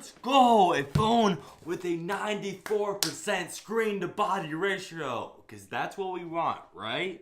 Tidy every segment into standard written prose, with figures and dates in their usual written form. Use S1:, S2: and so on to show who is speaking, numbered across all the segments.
S1: Let's go! A phone with a 94% screen to body ratio. Because that's what we want, right?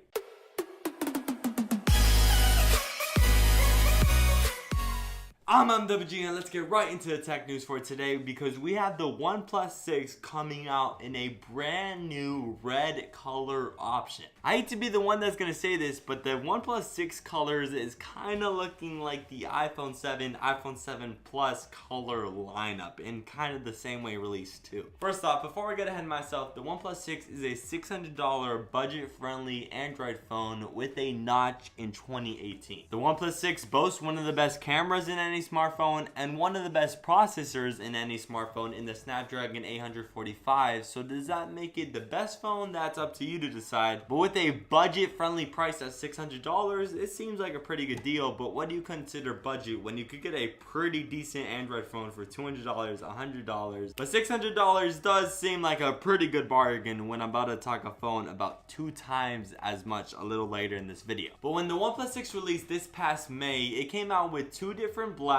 S1: I'm MWG and let's get right into the tech news for today because we have the OnePlus 6 coming out in a brand new red color option. I hate to be the one that's going to say this, but the OnePlus 6 colors is kind of looking like the iPhone 7, iPhone 7 Plus color lineup in kind of the same way released too. First off, before I get ahead of myself, the OnePlus 6 is a $600 budget-friendly Android phone with a notch in 2018. The OnePlus 6 boasts one of the best cameras in any smartphone and one of the best processors in any smartphone in the Snapdragon 845. So does that make it the best phone? That's up to you to decide. But with a budget-friendly price at $600, it seems like a pretty good deal. But what do you consider budget when you could get a pretty decent Android phone for $200, $100? But $600 does seem like a pretty good bargain when I'm about to talk a phone about 2 times as much a little later in this video. But when the OnePlus 6 released this past May, it came out with 2 different blacks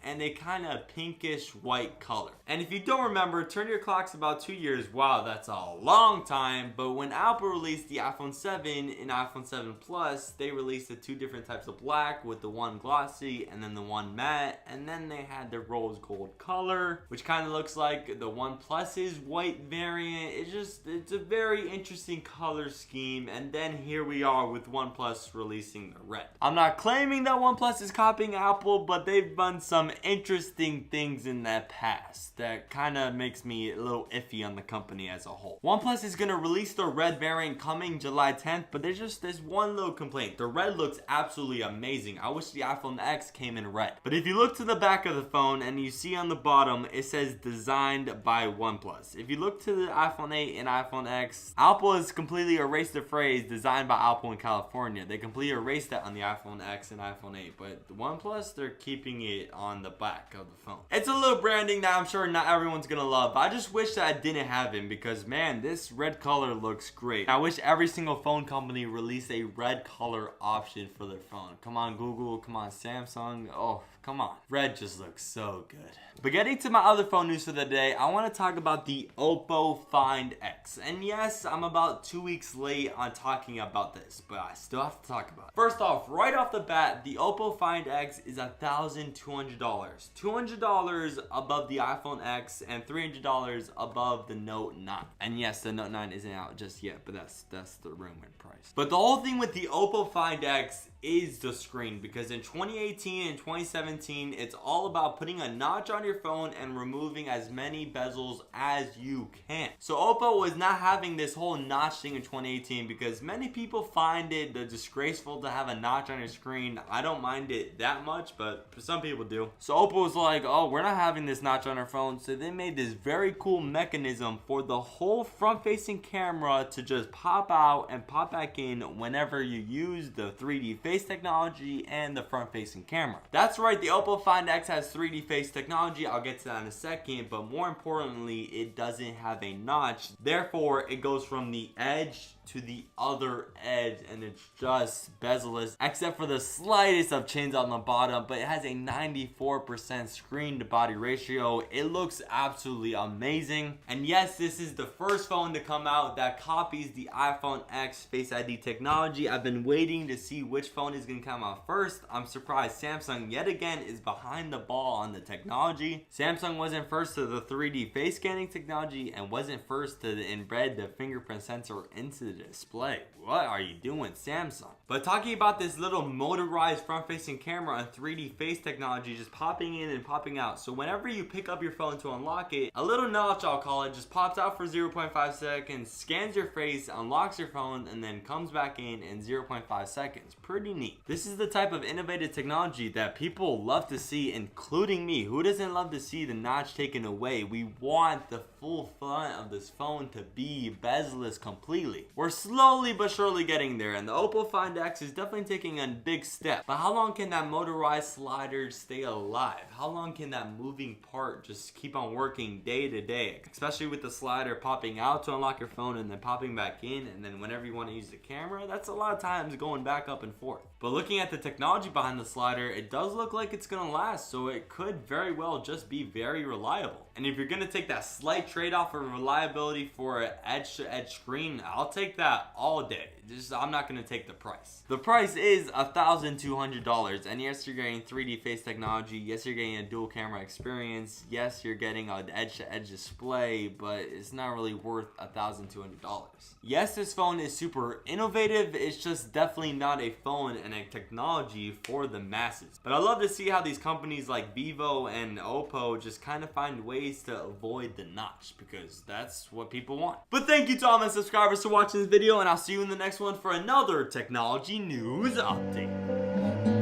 S1: and a kind of pinkish white color. And if you don't remember, turn your clocks about 2 years. Wow, that's a long time. But when Apple released the iPhone 7 and iPhone 7 Plus, they released the 2 different types of black, with the one glossy and then the one matte, and then they had the rose gold color, which kind of looks like the OnePlus's white variant. It's a very interesting color scheme. And then here we are with OnePlus releasing the red. I'm not claiming that OnePlus is copying Apple, but they've done some interesting things in the past that kind of makes me a little iffy on the company as a whole. OnePlus is going to release the red variant coming July 10th, but there's one little complaint. The red looks absolutely amazing. I wish the iPhone X came in red. But if you look to the back of the phone and you see on the bottom, it says designed by OnePlus. If you look to the iPhone 8 and iPhone X, Apple has completely erased the phrase designed by Apple in California. They completely erased that on the iPhone X and iPhone 8, but the OnePlus, they're keeping it on the back of the phone. It's a little branding that I'm sure not everyone's gonna love, but I just wish that I didn't have it because man, this red color looks great. I wish every single phone company released a red color option for their phone. Come on Google, come on Samsung, oh come on. Red just looks so good. But getting to my other phone news for the day, I want to talk about the Oppo Find X. And yes, I'm about 2 weeks late on talking about this, but I still have to talk about it. First off, right off the bat, the Oppo Find X is $1,200. $200 above the iPhone X and $300 above the Note 9. And yes, the Note 9 isn't out just yet, but that's the rumored price. But the whole thing with the Oppo Find X is the screen, because in 2018 and 2017, it's all about putting a notch on your phone and removing as many bezels as you can. So Oppo was not having this whole notch thing in 2018 because many people find it disgraceful to have a notch on your screen. I don't mind it that much, but some people do. So Oppo was like, oh, we're not having this notch on our phone. So they made this very cool mechanism for the whole front-facing camera to just pop out and pop back in whenever you use the 3D face technology and the front-facing camera. That's right, the Oppo Find X has 3D face technology. I'll get to that in a second, but more importantly, it doesn't have a notch. Therefore, it goes from the edge to the other edge, and it's just bezel-less except for the slightest of chins on the bottom, but it has a 94% screen to body ratio. It looks absolutely amazing. And yes, this is the first phone to come out that copies the iPhone X Face ID technology. I've been waiting to see which phone is going to come out first. I'm surprised Samsung yet again is behind the ball on the technology. Samsung wasn't first to the 3D face scanning technology and wasn't first to embed the fingerprint sensor into the display. What are you doing, Samsung? But talking about this little motorized front-facing camera and 3D face technology just popping in and popping out. So whenever you pick up your phone to unlock it, a little notch, I'll call it, just pops out for 0.5 seconds, scans your face, unlocks your phone, and then comes back in 0.5 seconds. Pretty neat. This is the type of innovative technology that people love to see, including me. Who doesn't love to see the notch taken away? We want the full front of this phone to be bezel-less completely. We're slowly but surely getting there, and the Oppo Find X is definitely taking a big step. But how long can that motorized slider stay alive? How long can that moving part just keep on working day to day? Especially with the slider popping out to unlock your phone and then popping back in, and then whenever you want to use the camera, that's a lot of times going back up and forth. forth. But looking at the technology behind the slider, it does look like it's gonna last, so it could very well just be very reliable. And if you're gonna take that slight trade-off of reliability for an edge-to-edge screen, I'll take that all day. I'm not gonna take the price. The price is $1,200, and yes, you're getting 3D face technology. Yes, you're getting a dual camera experience. Yes, you're getting an edge-to-edge display, but it's not really worth $1,200. Yes, this phone is super innovative. It's just definitely not a phone and a technology for the masses. But I love to see how these companies like Vivo and Oppo just kind of find ways to avoid the notch, because that's what people want. But thank you to all my subscribers for watching this video, and I'll see you in the next one for another technology news update.